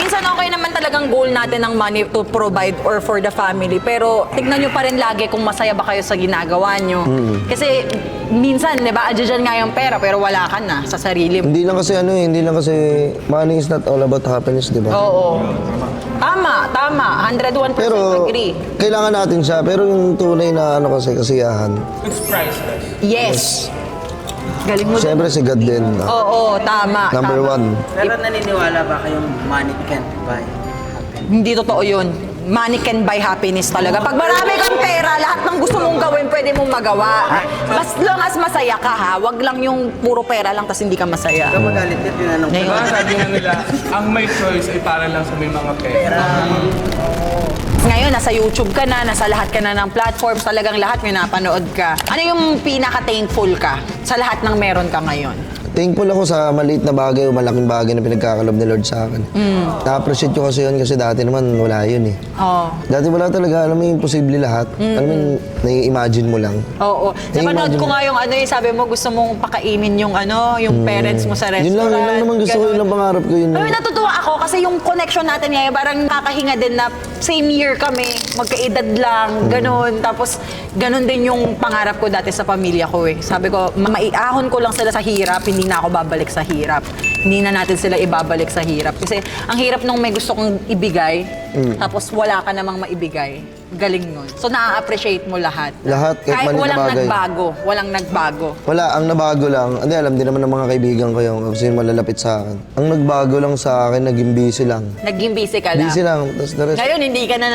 Minsan okay naman talagang goal natin ng money to provide or for the family. Pero tignan nyo pa rin lagi kung masaya ba kayo sa ginagawa nyo. Kasi minsan, di ba, adyan nga yung pera pero wala ka na sa sarili mo. Hindi lang kasi hindi lang kasi money is not all about happiness, di ba? Oo. Tama, tama. 101% Pero agree. kailangan natin siya, pero yung tunay na kasi kasiyahan. It's priceless. Yes. Galing mo. Siyempre si God din. Oo, tama. Number tama. one. Pero naniniwala ba kayong money can't buy happiness? Hindi totoo yun. Money can buy happiness talaga. Pag marami kang pera, lahat ng gusto mong gawin, pwede mong magawa. Mas long as masaya ka ha. Wag lang yung puro pera lang tas hindi ka masaya. Ikaw magalit yan, tinanong ko. Ngayon. Diba, sabi nga nila, ang may choice ay para lang sa may mga pera. Ngayon, nasa YouTube ka na, nasa lahat ka na ng platforms, talagang lahat may napanood ka. Ano yung pinaka-thankful ka sa lahat ng meron ka ngayon? Thankful ako sa maliit na bagay o malaking bagay na pinagkakalob ni Lord sa akin. Na-appreciate ko kasi yun kasi dati naman wala yun eh. Oo. Dati wala talaga, alam mo yung imposible lahat. Alam mo yung nai-imagine mo lang. Oo. Napanood ko nga yung ano yung sabi mo, gusto mong pakainin yung ano, yung parents mo sa restaurant. Yun lang naman gusto ko, ganun. yun lang pangarap ko yun. Ay, natutuwa ako kasi yung connection natin ngayon, parang kakahinga din na same year kami, magkaedad lang, ganun. Tapos, ganun din yung pangarap ko dati sa pamilya ko eh. Sabi ko, maiahon ko lang sila sa hirap, hindi na ako babalik sa hirap. Hindi na natin sila ibabalik sa hirap. Kasi ang hirap nung may gusto kong ibigay, tapos wala ka namang maibigay. Galing nun. So, na-appreciate mo lahat. Lahat, kahit maliit na walang bagay. nagbago. Walang nagbago. Wala, ang nabago lang, hindi alam din naman ng mga kaibigan ko yung kasi malalapit sa akin. Ang nagbago lang sa akin, naging busy lang. Naging busy ka lang. Busy lang, tapos the rest, Ngayon, hindi ka na